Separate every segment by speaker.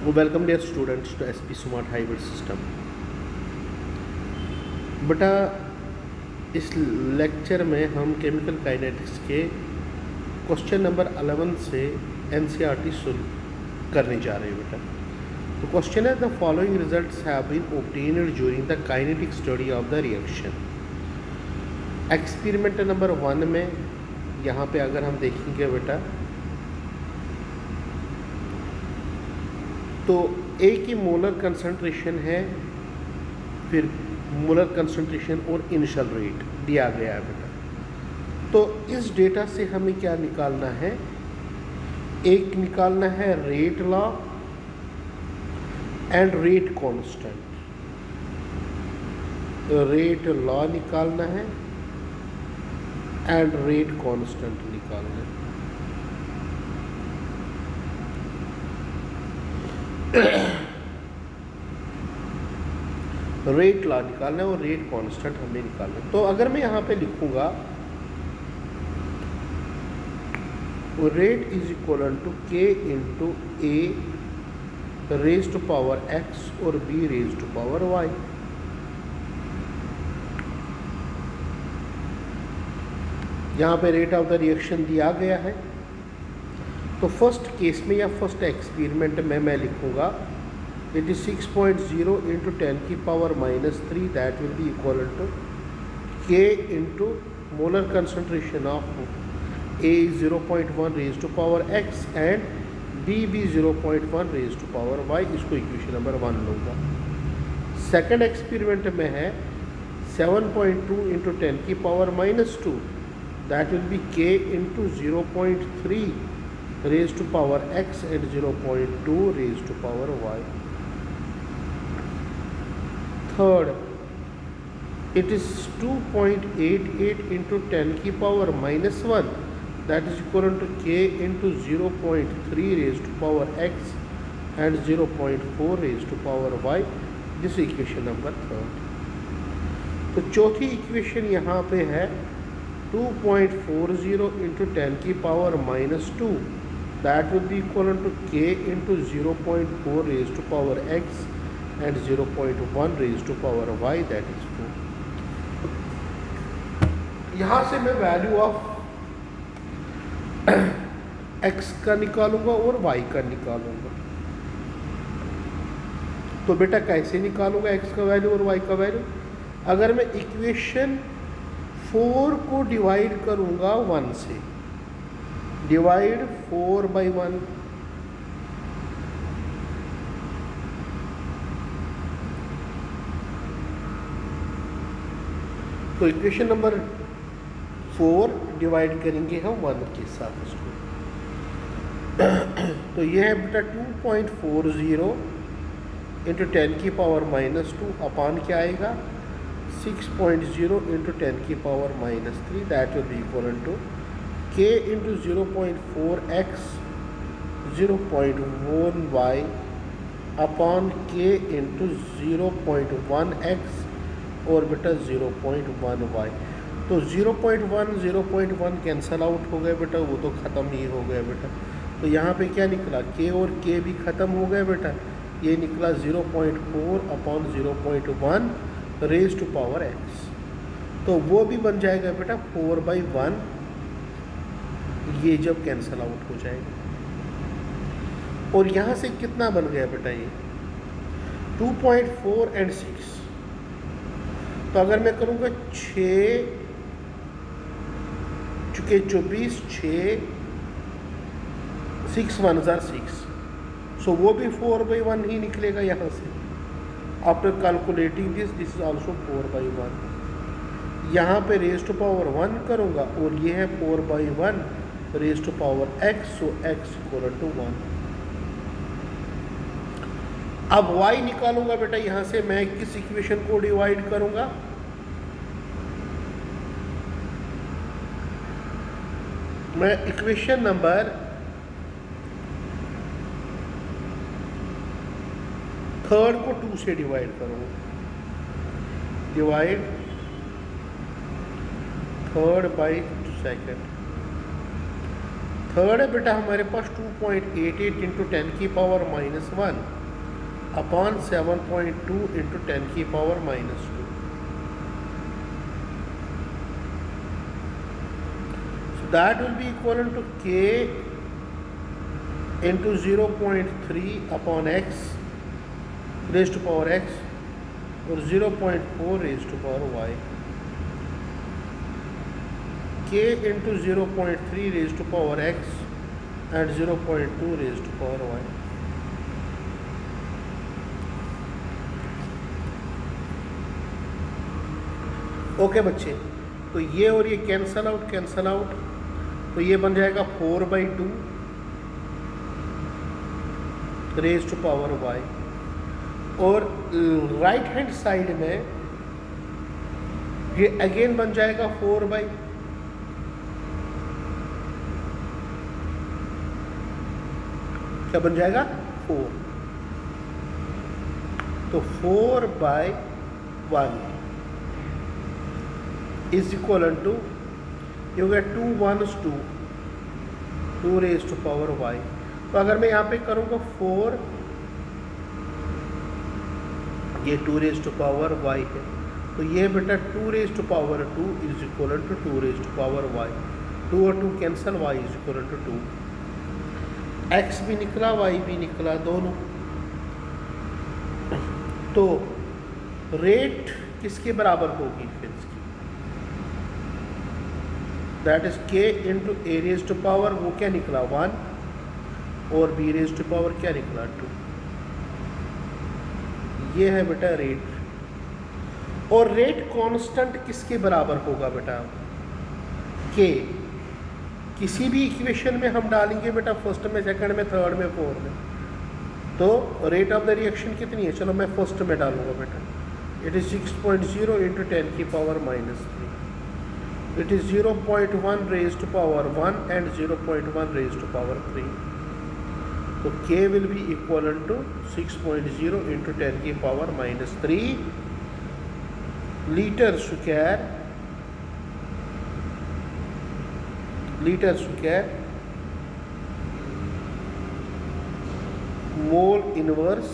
Speaker 1: Welcome dear students to SP smart hybrid system. बेटा, इस lecture में हम केमिकल काइनेटिक्स के क्वेश्चन नंबर 11 से एनसीईआरटी सोल्व करने जा रहे हैं। बेटा, तो क्वेश्चन है, the following results have been obtained during the kinetic study of the reaction. Experiment number 1 में यहाँ पे अगर हम देखेंगे बेटा, तो ए की मोलर कंसंट्रेशन है, फिर मोलर कंसंट्रेशन और इनिशियल रेट दिया गया है बेटा। तो इस डेटा से हमें क्या निकालना है? एक निकालना है rate law and rate constant. Rate law निकालना है एंड रेट कांस्टेंट निकालना है। रेट लॉ निकालना है और रेट कांस्टेंट हमें निकालना है। तो अगर मैं यहाँ पे लिखूंगा rate is equal to K into A raise to power X और B raise to power Y. यहाँ पे रेट ऑफ द रिएक्शन दिया गया है। तो फर्स्ट केस में या फर्स्ट एक्सपेरिमेंट में मैं लिखूंगा इट इज 6.0 इंटू 10 की power -3, that will be equal to K into molar concentration of A 0.1 raise to power X and B भी 0.1 रेज टू पावर वाई। इसको इक्वेशन नंबर 1 लूँगा। Second experiment में है 7.2 into 10 की पावर -2, दैट विल बी के into 0.3 raised to power x and 0.2 raised to power y. Third, it is 2.88 into 10 की power -1, that is equal to k into 0.3 raised to power x and 0.4 raised to power y. This is equation number 3rd. तो चौथी equation यहाँ पे है 2.40 into 10 की power -2, that will be equal to k into 0.4 raised to power x and 0.1 raised to power y, that is 4. यहाँ से मैं value of x का निकालूंगा और y का निकालूंगा। तो बेटा कैसे निकालूंगा x का वैल्यू और y का वैल्यू? अगर मैं इक्वेशन 4 को डिवाइड करूंगा 1 से, डिवाइड 4 by 1, तो इक्वेशन नंबर 4 डिवाइड करेंगे हम 1 के साथ इसको। तो ये है बेटा 2.40 इंटू 10 की पावर -2 अपॉन क्या आएगा 6.0 इंटू 10 की power -3, that will be equal to k into 0.4x 0.1y upon k into 0.1x और बेटा 0.1y। तो 0.1 कैंसल आउट हो गए बेटा, वो तो ख़त्म ही हो गया बेटा। तो यहाँ पे क्या निकला, k और k भी ख़त्म हो गए बेटा। ये निकला 0.4 upon 0.1 raise to power x। तो वो भी बन जाएगा बेटा 4/1, ये जब कैंसल आउट हो जाएगा। और यहाँ से कितना बन गया बेटा ये 2.4 एंड 6। तो अगर मैं करूँगा 6 चुके 24, 6 1 6, सो वो भी 4/1 ही निकलेगा यहाँ से। After calculating this is also 4/1। यहाँ पे रेज टू पावर 1 करूँगा और ये है 4/1 raise to power x, so x equal to 1। अब y निकालूंगा बेटा, यहाँ से मैं किस इक्वेशन को डिवाइड करूंगा? मैं इक्वेशन नंबर 3rd को 2 से डिवाइड करूंगा। Divide 3rd by 2nd। Third है बेटा हमारे पास 2.88 इंटू 10 की पावर -1 अपॉन 7.2 इंटू 10 की power -2. So that will be equivalent to k into 0.3 upon x raised to power x और 0.4 raised to power y. k into 0.3 raised to power x and 0.2 raised to power y. Okay बच्चे, तो ये और ये cancel out, तो ये बन जाएगा 4/2 रेज टू पावर y. और राइट हैंड साइड में ये अगेन बन जाएगा 4 क्या बन जाएगा 4. तो 4/1 इज इक्वल टू ये हो गया 2 1s 2 raise to power y. तो अगर मैं यहाँ पे करूँगा 4, ये 2 रेज टू पावर y है, तो ये बेटा 2 raise to power 2 is equal to 2 raise to power y. 2 और 2 cancel, y is equal to 2. x भी निकला, y भी निकला दोनों. तो रेट किसके बराबर होगी फिर इसकी? That is k into A raise to power, वो क्या निकला 1, और b रेज टू पावर क्या निकला 2. ये है बेटा रेट. और रेट कांस्टेंट किसके बराबर होगा बेटा? k. किसी भी इक्वेशन में हम डालेंगे बेटा, फर्स्ट में, सेकंड में, थर्ड में, फोर्थ में, तो रेट ऑफ द रिएक्शन कितनी है? चलो मैं फर्स्ट में डालूंगा बेटा. इट इज 6.0 इंटू 10 की power -3. It is 0.1 raise to power 1 and 0.1 raise to power 3. तो k will be equal to 6.0 into 10 की power -3 litre square mole inverse.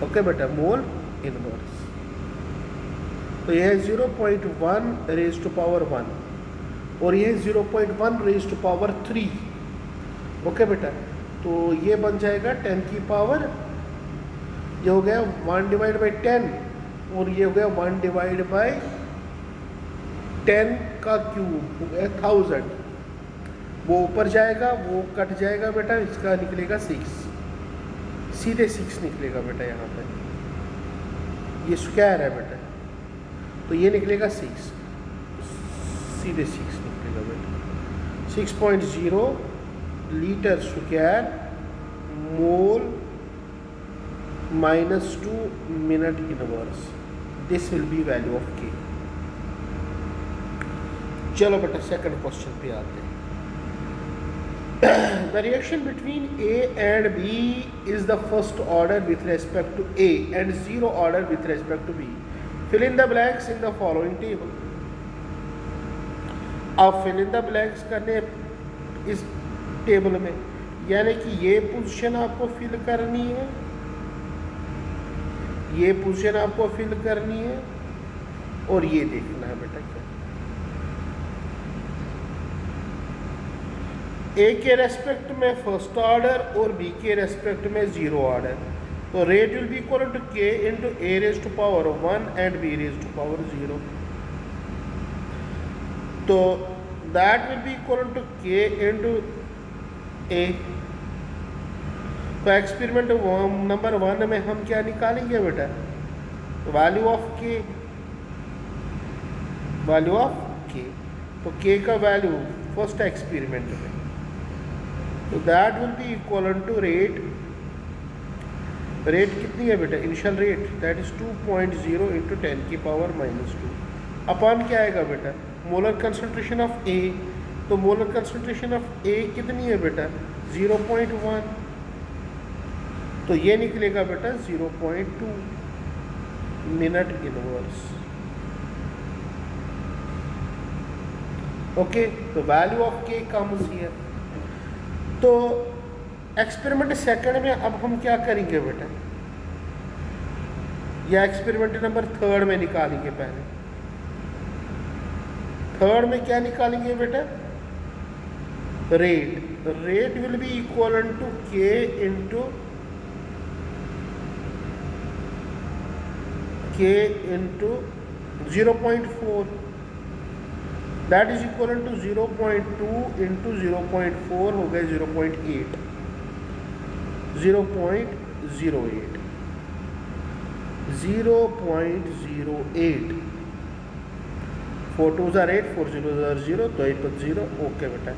Speaker 1: Okay बेटा, मोल इनवर्स. तो यह है 0.1 रेज टू पावर 1 और यह 0.1 रेज टू पावर 3. ओके बेटा, तो ये बन जाएगा 10 की पावर, ये हो गया 1/10 और ये हो गया 1/10 का क्यूब हो गया 1000. वो ऊपर जाएगा, वो कट जाएगा बेटा, इसका निकलेगा 6, सीधे 6 निकलेगा बेटा. यहाँ पे ये स्क्वायर है बेटा, तो ये निकलेगा 6, सीधे 6 निकलेगा बेटा. 6.0 litre square mole -2 minute inverse. This will be value of k. चलो बेटा सेकंड क्वेश्चन पे आते हैं. The reaction between A and B is the first order with respect to A and zero order with respect to B. Fill in the blanks in the following table. अब fill in the blanks करने इस table में, यानी कि ये position आपको fill करनी है, ये पोजीशन आपको फिल करनी है, और ये देखना है बेटा क्या. ए के रेस्पेक्ट में फर्स्ट ऑर्डर और बी के रेस्पेक्ट में जीरो ऑर्डर. तो rate will be equal to K into A raise to power 1 and B raise to power 0. तो that will be equal to K into A. तो experiment number 1 में हम क्या निकालेंगे बेटा? वैल्यू ऑफ के. तो के का वैल्यू फर्स्ट एक्सपेरिमेंट में, तो that will be equal to rate कितनी है बेटा? Initial rate that is 2.0 into 10 की पावर -2 अपॉन क्या आएगा बेटा? Molar concentration of A. तो मोलर कंसंट्रेशन ऑफ ए कितनी है बेटा? 0.1. तो ये निकलेगा बेटा 0.2 मिनट इनवर्स. ओके, तो वैल्यू ऑफ के कम्स हियर। तो एक्सपेरिमेंट सेकंड में अब हम क्या करेंगे बेटा, या एक्सपेरिमेंट नंबर थर्ड में निकालेंगे। पहले थर्ड में क्या निकालेंगे बेटा, rate. Rate will be equal to K into K into 0.4, that is equal to 0.2 into 0.4 हो गए 0.8, 0.08, 0.08। 4 2 ज़ार 8, 4 0 ज़ार 0, 2 8 0। ओके बेटा,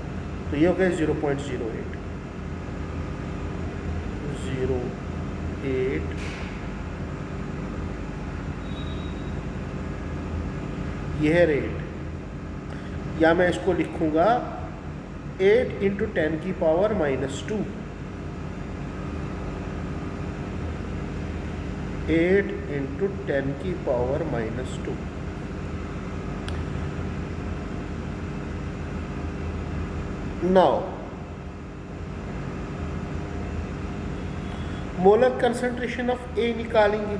Speaker 1: तो ये हो गया 0.08, 0.8। ये है रेट, या मैं इसको लिखूंगा 8 इंटू 10 की पावर -2, 8 इंटू 10 की power -2। Now molar concentration of A निकालेंगे।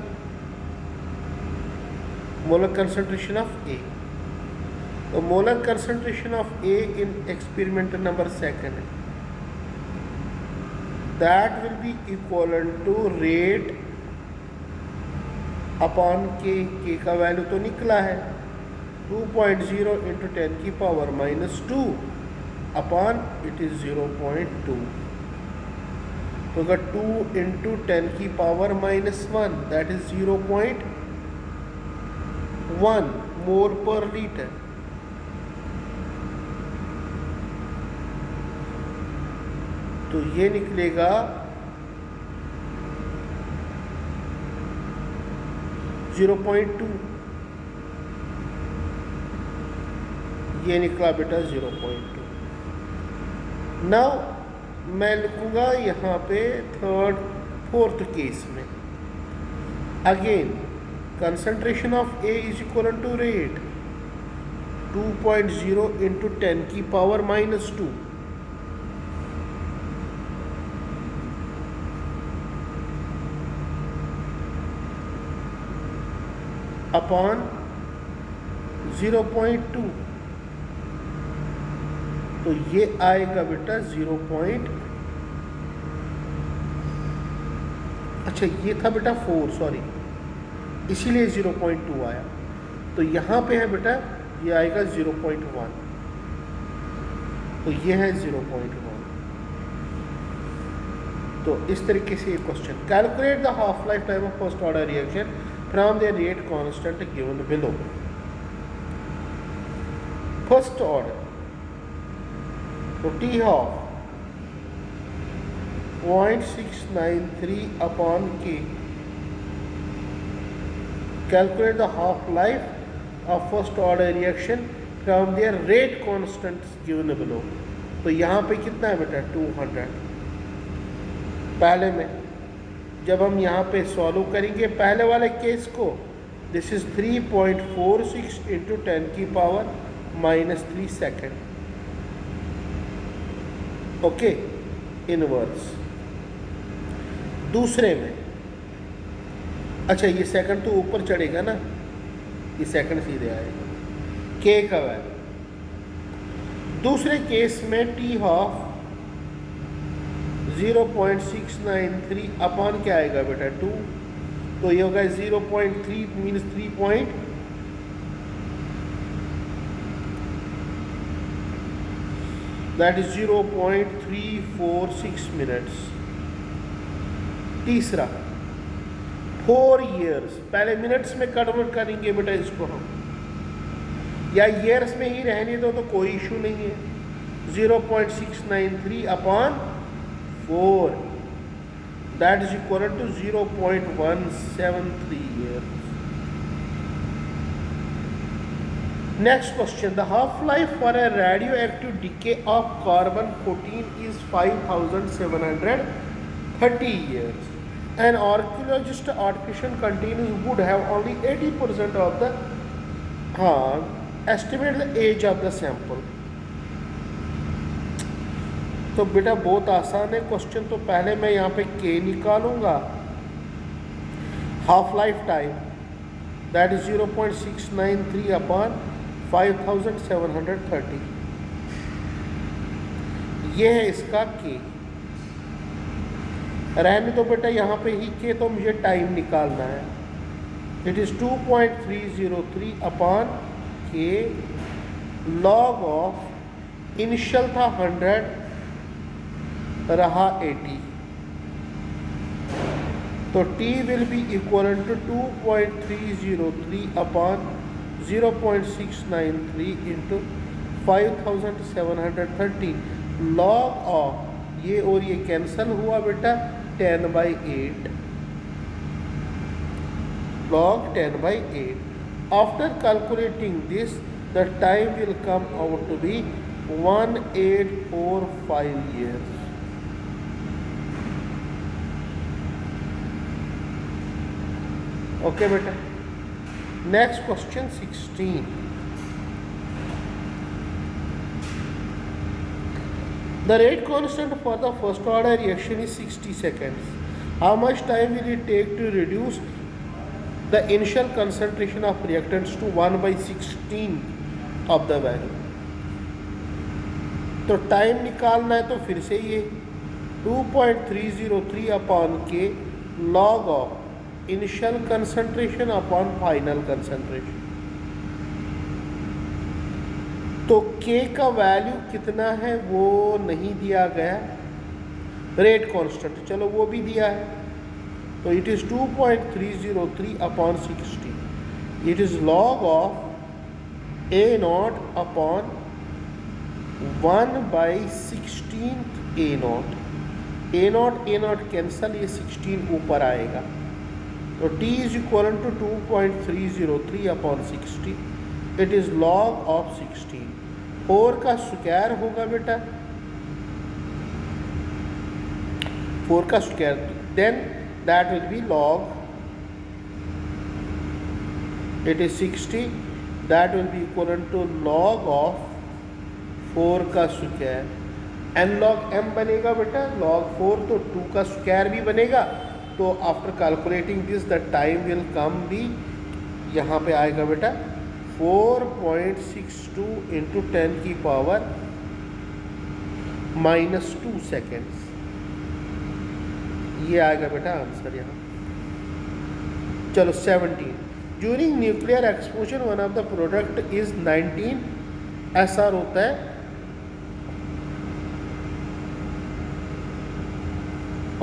Speaker 1: मोलर कंसंट्रेशन ऑफ ए, तो molar concentration of A in experiment number second, that will be equal to rate upon K का वैल्यू तो निकला है 2.0 इंटू 10 की power -2 upon it is 0.2। तो अगर 2 into 10 की पावर -1 दैट इज 0.1 मोल पर लीटर। तो ये निकलेगा 0.2, ये निकला बेटा 0.2। नाउ मैं लिखूंगा यहाँ पे फोर्थ केस में, again concentration of A is equal to rate 2.0 into 10 की पावर -2 अपॉन 0.2। तो ये आएगा बेटा 0. अच्छा ये था बेटा 4, सॉरी, इसीलिए 0.2 आया। तो यहाँ पे है बेटा ये आएगा 0.1, तो ये है 0.1। तो इस तरीके से ये question, calculate the half life time of first order reaction from the rate constant given below. First order, तो टी हाफ 0.693 अपॉन के। Calculate the half life of first order reaction from there rate constants given below. तो यहाँ पे कितना है बेटा 200। पहले में जब हम यहाँ पे सॉल्व करेंगे पहले वाले केस को, दिस इज 3.46 इंटू 10 की पावर -3 सेकेंड। Okay, inverse. दूसरे में, अच्छा ये सेकंड तो ऊपर चढ़ेगा ना, ये सेकंड सीधे आएगा, के का वैल्यू। दूसरे केस में टी हाफ 0.693 अपॉन क्या आएगा बेटा 2। तो ये होगा 0.3 means 3 point, that is 0.346 minutes. तीसरा 4 years, पहले मिनट्स में कन्वर्ट करेंगे बेटा इसको हम, या ईयर्स में ही रहने दो तो कोई इशू नहीं है। 0.693 upon 4, that is equal to 0.173 years। Next question, the half-life for a radioactive decay of carbon-14 is 5,730 years. An archaeologist artificial container would have only 80% of the estimate the age of the sample. तो बेटा बहुत आसान है question. तो पहले मैं यहाँ पे के निकालूंगा, half life time that is 0.693 upon 5730, ये है इसका के। रहने तो बेटा यहाँ पे ही के, तो मुझे टाइम निकालना है। It is 2.303 upon K log of initial था 100 रहा 80, तो t will be equal to 2.303 upon 0.693 into 5730 log of ये और ये कैंसल हुआ बेटा 10/8 log 10/8. After calculating this, the time will come out to be 1845 years. Okay beta. Next question 16. The rate constant for the first order reaction is 60 seconds. How much time will it take to reduce the initial concentration of reactants to 1/16 of the value? तो time निकालना है, तो फिर से ये 2.303 upon K log of initial concentration upon final concentration. तो के का वैल्यू कितना है वो नहीं दिया गया, रेट कांस्टेंट चलो वो भी दिया है, तो it is 2.303 upon 60, it is log of A naught upon 1/16 A naught cancel, ये 16 ऊपर आएगा, तो t is equal to 2.303 upon 60, it is log of 16। 4 का स्क्वायर होगा बेटा, 4 का square, then that will be log, it is 60, that will be equal to log of 4 का square, n log m बनेगा बेटा, log 4 तो 2 का स्क्वायर भी बनेगा, तो after calculating this the time will come भी, यहाँ पे आएगा बेटा 4.62 इंटू 10 की पावर -2 सेकेंड्स, ये आएगा बेटा आंसर यहाँ। चलो 17, during nuclear explosion one of the product is 19 SR होता है,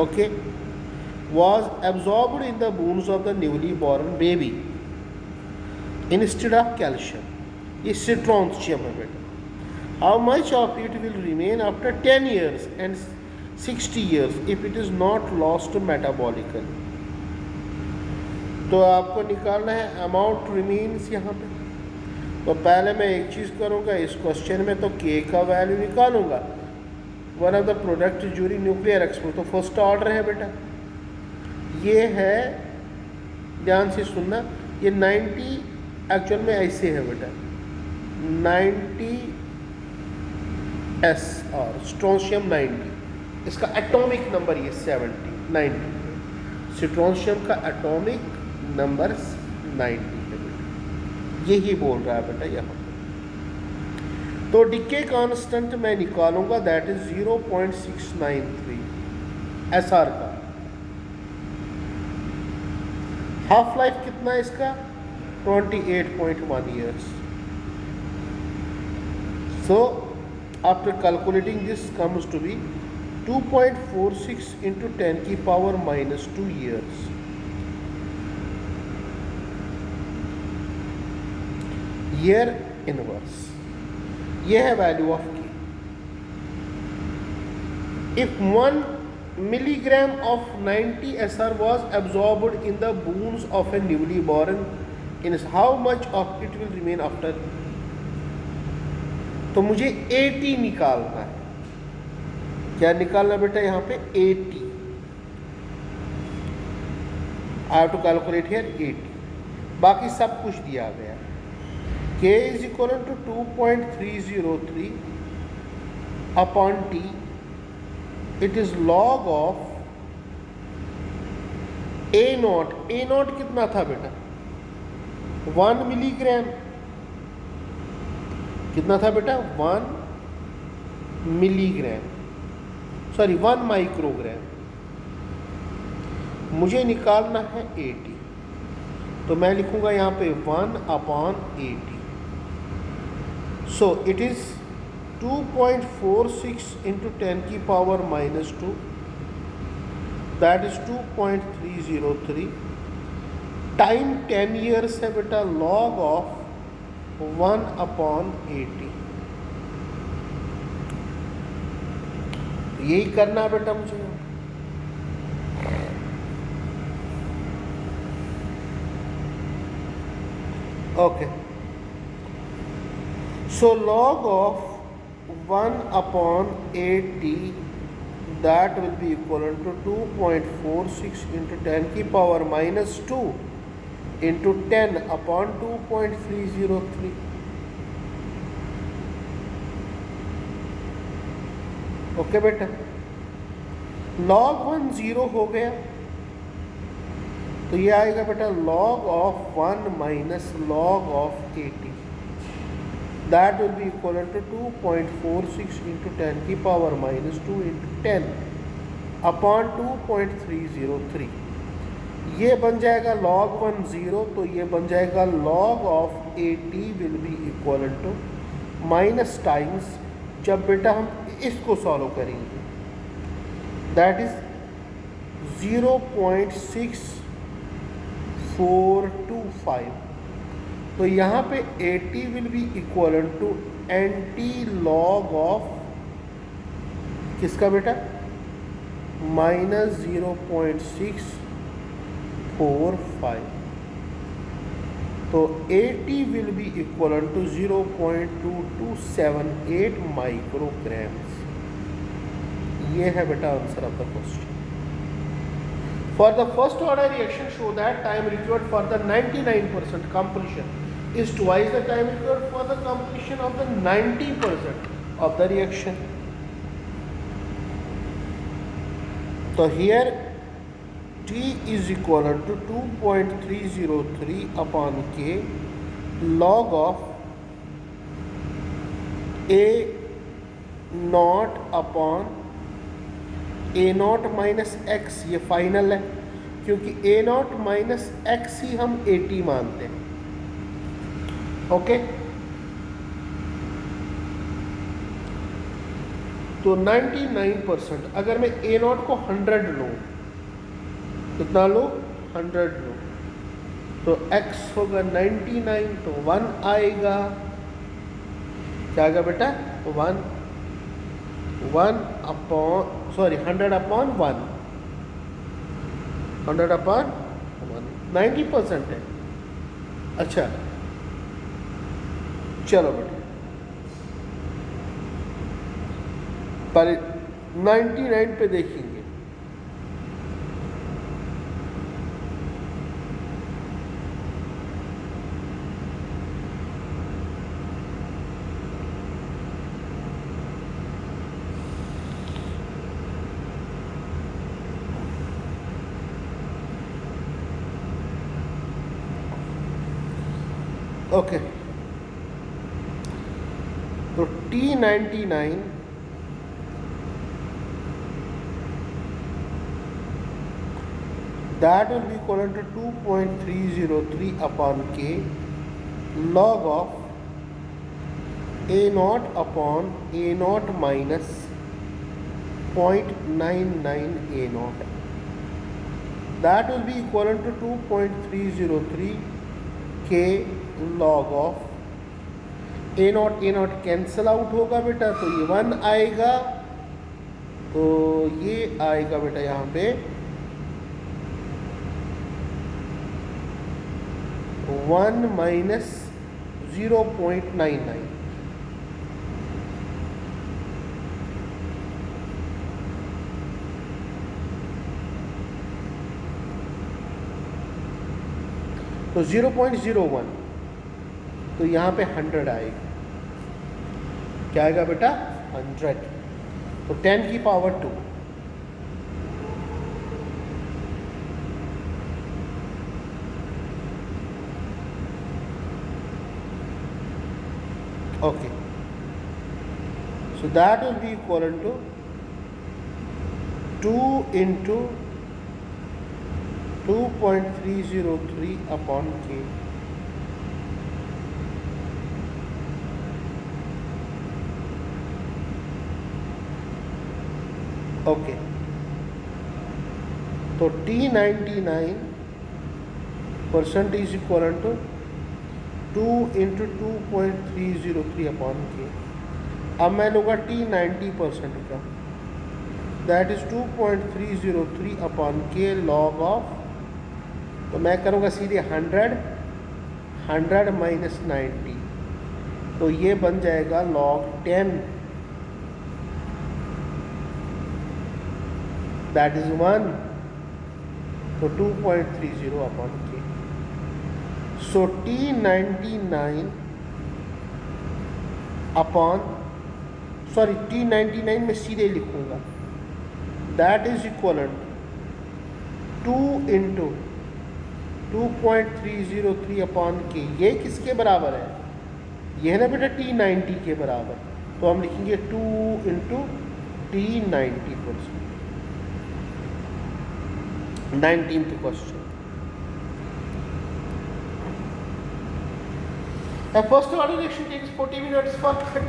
Speaker 1: okay, was absorbed in the bones of the newly born baby instead of calcium, ये strontium है बेटा। How much of it will remain after 10 years and 60 years if it is not lost metabolically? तो आपको निकालना है amount remains यहाँ पे। तो पहले मैं एक चीज़ करूँगा इस क्वेश्चन में, तो के का वैल्यू निकालूंगा, one of the product during nuclear explosion, तो फर्स्ट ऑर्डर है बेटा, ये है, ध्यान से सुनना, ये 90 एक्चुअल में ऐसे है बेटा, 90 SR स्ट्रोंशियम 90, इसका एटॉमिक नंबर ये 90, स्ट्रोंशियम का एटॉमिक नंबर 90 है बेटा, यही बोल रहा है बेटा यहाँ पे। तो डिके कांस्टेंट मैं निकालूंगा, दैट इज 0.693 SR का। हाफ लाइफ कितना है इसका, 28.1 years. So after calculating this comes to be 2.46 into 10 की पावर -2 ईयर्स। ईयर इनवर्स, ये है value of K. If 1 milligram of 90 SR was absorbed in the bones of a newly born, in how much of it will remain after? तो मुझे 80 निकालना है। क्या निकालना बेटा यहाँ पे, 80। I have to calculate here 80, बाकी सब कुछ दिया गया। K is equal to 2.303 upon T it is log of A not. A not कितना था बेटा? 1 मिलीग्राम। कितना था बेटा? 1 मिलीग्राम, सॉरी 1 माइक्रोग्राम। मुझे निकालना है 80, तो मैं लिखूंगा यहाँ पे 1/80। सो इट इज 2.46 इंटू 10 की power -2, that is 2.303 time 10 years है बेटा। Log of 1/80। यही करना बेटा मुझे। Okay, so log of 1/80 that will be equivalent to 2.46 into 10 की पावर -2 into 10/2.303। ओके बेटा, log 1 0 हो गया, तो ये आएगा बेटा log of 1 minus log of 80, that will be equivalent to 2.46 into 10 की पावर -2 into 10/2.303। ये बन जाएगा log 1 0, तो ये बन जाएगा log of 80 will be equivalent to minus times, जब बेटा हम इसको सॉल्व करेंगे, दैट इज 0.6425। तो यहाँ पे 80 will be equivalent to anti log of किसका बेटा? -0.645। तो 80 will be equivalent to 0.2278 micrograms. ये है बेटा answer of the question. For the first order reaction, show that time required for the 99% completion is twice the time required for the completion of the 90% of the reaction. So here T is equal to 2.303 upon K log of A naught upon A naught minus x. ये final है, क्योंकि A naught minus x ही हम 80 मानते हैं। Okay, तो 99%, अगर मैं A naught को 100 लूँ, कितना लूँ? 100 लूँ, तो x होगा 99, तो 1 आएगा। क्या आएगा बेटा? 1 अपॉन 100/1, 100/1 90% है। अच्छा चलो बेटा, पर 99 पे देखेंगे। ओके, तो T99 that will be equal to 2.303 upon K log of A naught upon A naught minus 0.99 A naught, that will be equal to 2.303 K log of A naught cancel out होगा बेटा, तो ये 1 आएगा, तो ये आएगा बेटा यहाँ पे 1 minus 0.99। तो 0.01, तो यहाँ पे 100 आएगा। क्या आएगा बेटा? 100। तो 10 की power 2, that will be equivalent to 2 into 2.303 upon K. Okay तो T99% is equal to 2 into 2.303 upon K. अब मैं लूँगा T90% का, that is 2.303 upon K log of, तो मैं करूँगा सीधे 100 माइनस 90, तो ये बन जाएगा लॉग 10, दैट इज 1, तो 2.30 अपॉन के. सो T99 अपॉन T99 में सीधे लिखूंगा, that is equivalent 2 into 2.303 upon के. ये किसके बराबर है? ये है ना बेटा T90 के बराबर, तो हम लिखेंगे 2 into T90%. 19th question. A first order reaction takes 40 minutes for 30% of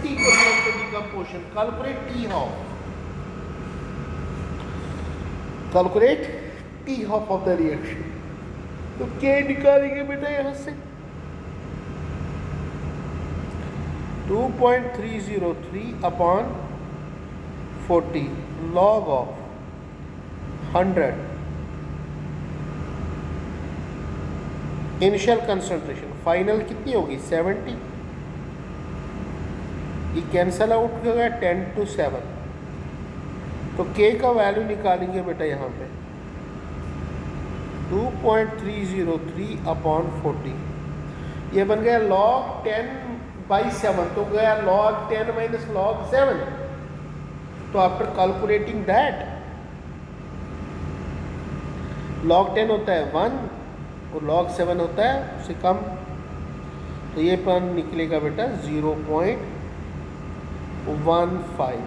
Speaker 1: the decomposition. Calculate T-half. Calculate T-half of the reaction. तो K निकालेंगे बेटा यहाँ से 2.303 upon 40 log of 100. Initial concentration final कितनी होगी 70, ये कैंसल आउट हो गया 10 to 7, तो K का वैल्यू निकालेंगे बेटा यहाँ पे 2.303 अपॉन 40, ये बन गया log 10/7, तो गया log 10 माइनस log 7. तो आफ्टर कैलकुलेटिंग दैट log 10 होता है 1 और log 7 होता है उससे कम, तो ये पन निकलेगा बेटा 0.15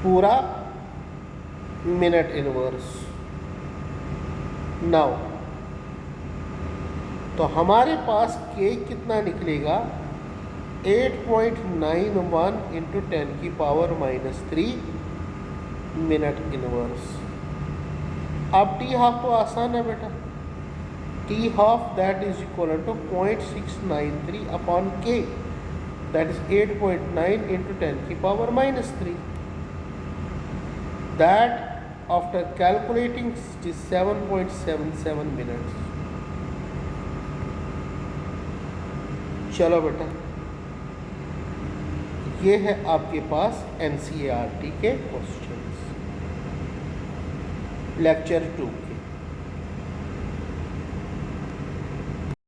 Speaker 1: पूरा मिनट इनवर्स. नाउ तो हमारे पास K कितना निकलेगा 8.91 इंटू 10⁻³ मिनट इनवर्स. अब T-half तो आसान है बेटा, T-half that is equal to 0.693 upon K, that is 8.9 into 10⁻³ that after calculating it is 7.77 minutes. चलो बेटा, ये है आपके पास NCERT के क्वेश्चंस लेक्चर 2 के.